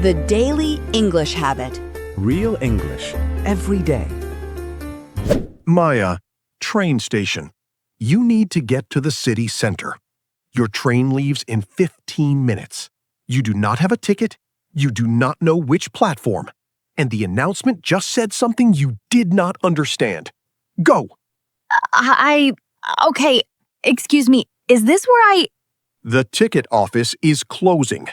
The Daily English Habit. Real English every day. Maya, train station. You need to get to the city center. Your train leaves in 15 minutes. You do not have a ticket. You do not know which platform. And the announcement just said something you did not understand. Go. Okay, excuse me, is this where The ticket office is closing.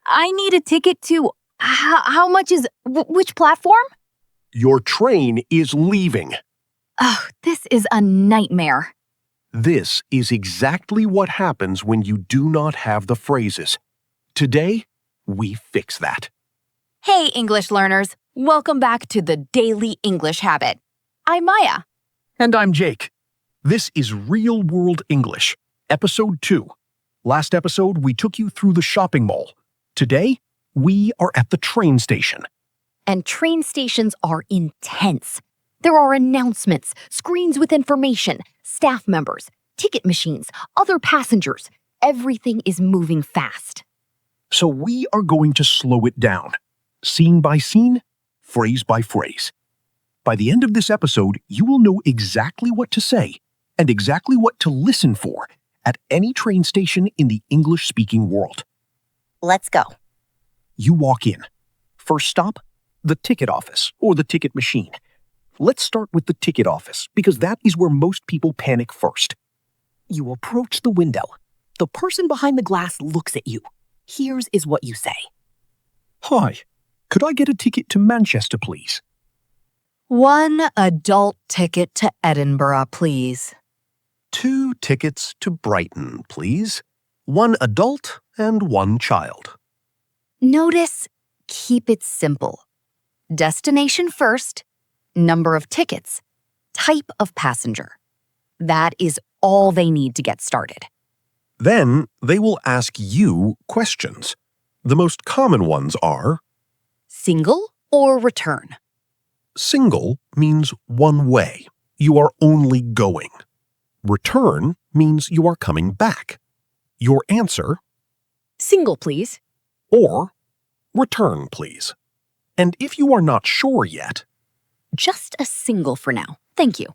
I need a ticket to, how much is, which platform? Your train is leaving. Oh, this is a nightmare. This is exactly what happens when you do not have the phrases. Today, we fix that. Hey, English learners, welcome back to the Daily English Habit. I'm Maya. And I'm Jake. This is Real World English, Episode 2. Last episode, we took you through the shopping mall. Today, we are at the train station. And train stations are intense. There are announcements, screens with information, staff members, ticket machines, other passengers. Everything is moving fast. So we are going to slow it down, scene by scene, phrase by phrase. By the end of this episode, you will know exactly what to say and exactly what to listen for at any train station in the English-speaking world. Let's go. You walk in. First stop, the ticket office or the ticket machine. Let's start with the ticket office because that is where most people panic first. You approach the window. The person behind the glass looks at you. Here's what you say. Hi, could I get a ticket to Manchester, please? One adult ticket to Edinburgh, please. 2 tickets to Brighton, please. 1 adult and 1 child. Notice, keep it simple. Destination first, number of tickets, type of passenger. That is all they need to get started. Then they will ask you questions. The most common ones are: Single or return? single means one way. You are only going. Return means you are coming back. Your answer: Single, please. or return, please. And if you are not sure yet, Just a single for now. Thank you.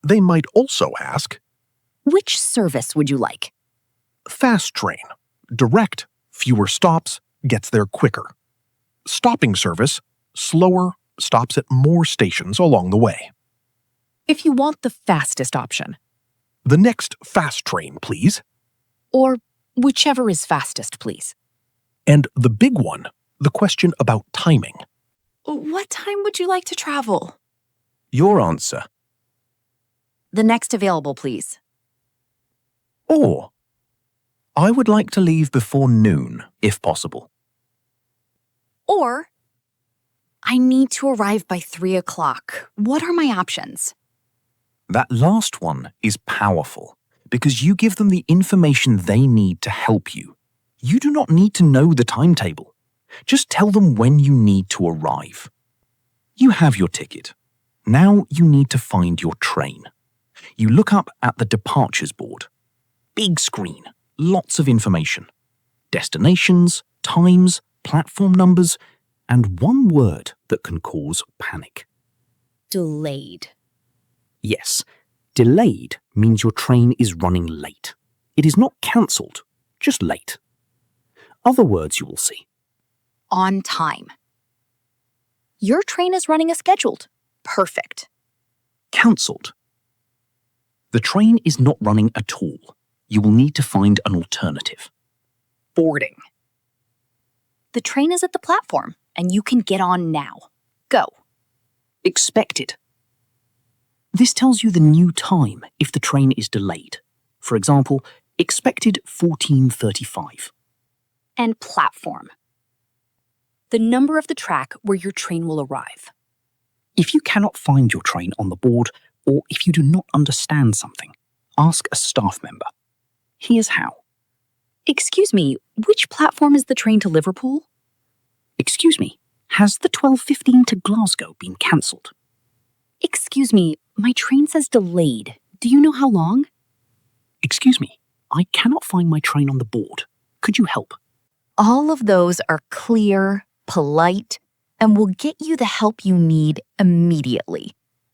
they might also ask: Which service would you like? fast train, direct, fewer stops, gets there quicker. Stopping service, slower, stops at more stations along the way. If you want the fastest option, The next fast train, please. or whichever is fastest, please. And the big one, the question about timing. What time would you like to travel? Your answer. The next available, please. Or, I would like to leave before noon, if possible. Or, I need to arrive by 3 o'clock. What are my options? That last one is powerful because you give them the information they need to help you. You do not need to know the timetable. Just tell them when you need to arrive. You have your ticket. Now you need to find your train. You look up at the departures board. Big screen, lots of information. Destinations, times, platform numbers, and one word that can cause panic. Delayed. Yes, delayed means your train is running late. It is not cancelled, just late. Other words you will see. On time. Your train is running as scheduled. Perfect. Cancelled. The train is not running at all. You will need to find an alternative. Boarding. The train is at the platform, and you can get on now. Go. Expected. This tells you the new time if the train is delayed. For example, expected 14:35. And platform. The number of the track where your train will arrive. If you cannot find your train on the board, or if you do not understand something, ask a staff member. Here's how. Excuse me, which platform is the train to Liverpool? Excuse me, has the 12:15 to Glasgow been cancelled? Excuse me, my train says delayed. Do you know how long? Excuse me, I cannot find my train on the board. Could you help? All of those are clear, polite, and will get you the help you need immediately.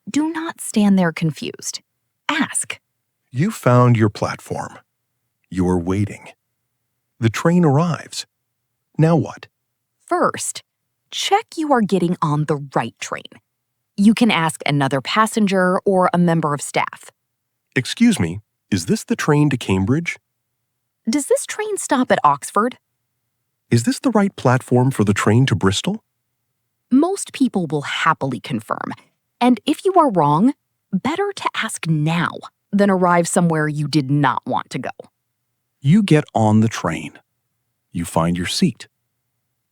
Do not stand there confused. Ask. You found your platform. You are waiting. The train arrives. Now what? First, check you are getting on the right train. You can ask another passenger or a member of staff. Excuse me, is this the train to Cambridge? Does this train stop at Oxford? Is this the right platform for the train to Bristol? Most people will happily confirm. And if you are wrong, better to ask now than arrive somewhere you did not want to go. You get on the train. You find your seat.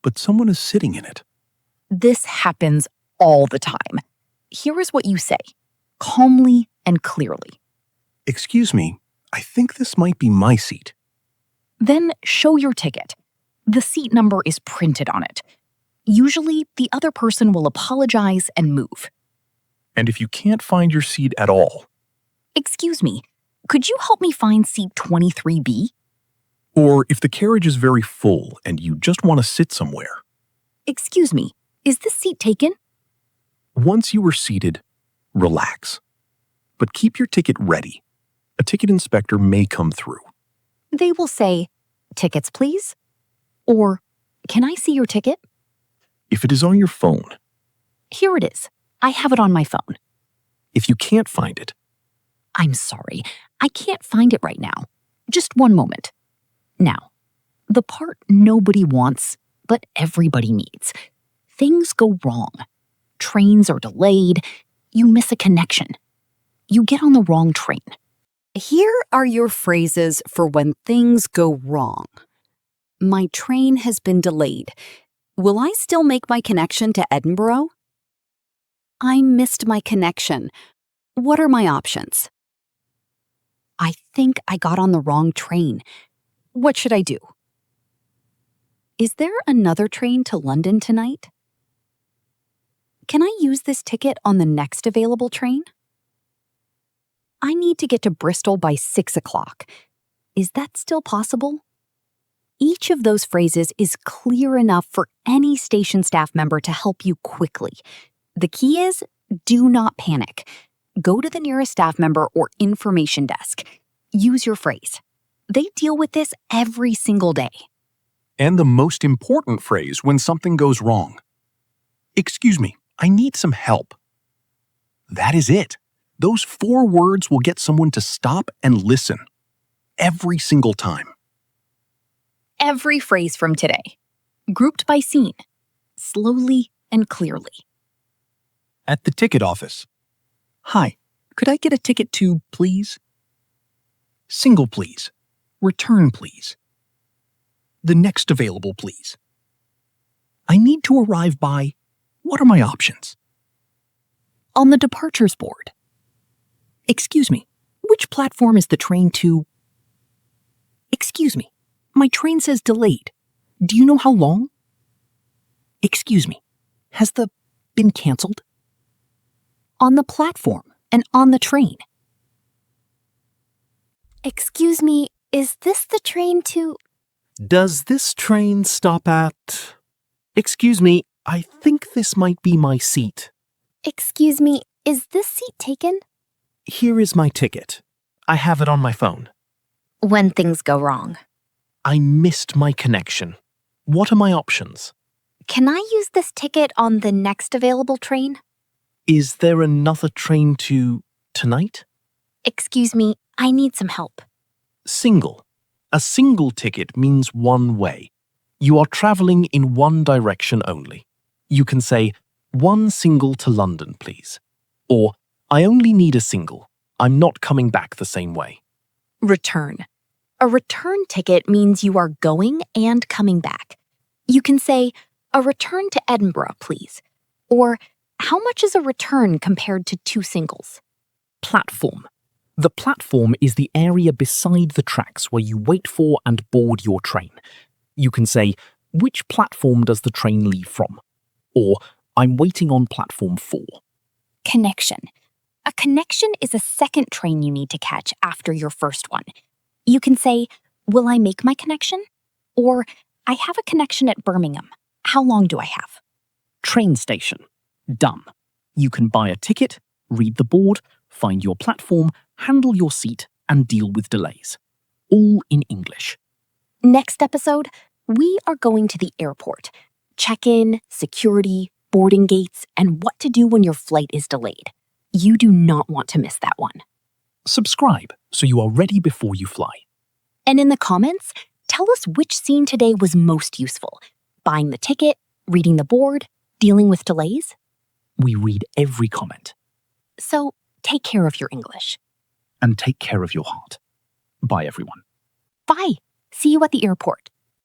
But someone is sitting in it. This happens all the time. Here is what you say, calmly and clearly. Excuse me, I think this might be my seat. Then show your ticket. The seat number is printed on it. Usually, the other person will apologize and move. And if you can't find your seat at all, Excuse me, could you help me find seat 23B? or if the carriage is very full and you just want to sit somewhere, Excuse me, is this seat taken? once you are seated, relax. But keep your ticket ready. A ticket inspector may come through. They will say, tickets please? Or, can I see your ticket? If it is on your phone, Here it is. I have it on my phone. if you can't find it, I'm sorry, I can't find it right now. Just one moment. Now, the part nobody wants, but everybody needs. Things go wrong. Trains are delayed. You miss a connection. You get on the wrong train. Here are your phrases for when things go wrong. My train has been delayed. Will I still make my connection to Edinburgh? I missed my connection. What are my options? I think I got on the wrong train. What should I do? Is there another train to London tonight? Can I use this ticket on the next available train? I need to get to Bristol by 6 o'clock. Is that still possible? Each of those phrases is clear enough for any station staff member to help you quickly. The key is, do not panic. Go to the nearest staff member or information desk. Use your phrase. They deal with this every single day. and the most important phrase when something goes wrong. Excuse me, I need some help. That is it. Those 4 words will get someone to stop and listen. Every single time. Every phrase from today, grouped by scene, slowly and clearly. At the ticket office. Hi, could I get a ticket to, please? Single, please. Return, please. The next available, please. I need to arrive by. What are my options? On the departures board. Excuse me, which platform is the train to? Excuse me, my train says delayed. Do you know how long? Excuse me, has the been canceled? On the platform and on the train. Excuse me, is this the train to... Does this train stop at? Excuse me, I think this might be my seat. Excuse me, is this seat taken? Here is my ticket. I have it on my phone. When things go wrong. I missed my connection. What are my options? Can I use this ticket on the next available train? Is there another train to tonight? Excuse me, I need some help. Single. A single ticket means one way. You are traveling in one direction only. You can say, 1 single to London, please. Or, I only need a single. I'm not coming back the same way. Return. A return ticket means you are going and coming back. You can say, a return to Edinburgh, please. Or, how much is a return compared to 2 singles? Platform. The platform is the area beside the tracks where you wait for and board your train. You can say, which platform does the train leave from? Or, I'm waiting on platform 4. Connection. A connection is a second train you need to catch after your first one. You can say, will I make my connection? Or, I have a connection at Birmingham. How long do I have? Train station. Done. You can buy a ticket, read the board, find your platform, handle your seat, and deal with delays. All in English. Next episode, we are going to the airport. Check-in, security, boarding gates, and what to do when your flight is delayed. You do not want to miss that one. Subscribe so you are ready before you fly. And in the comments, tell us which scene today was most useful. Buying the ticket, reading the board, dealing with delays. We read every comment. So take care of your English. And take care of your heart. Bye, everyone. Bye. See you at the airport.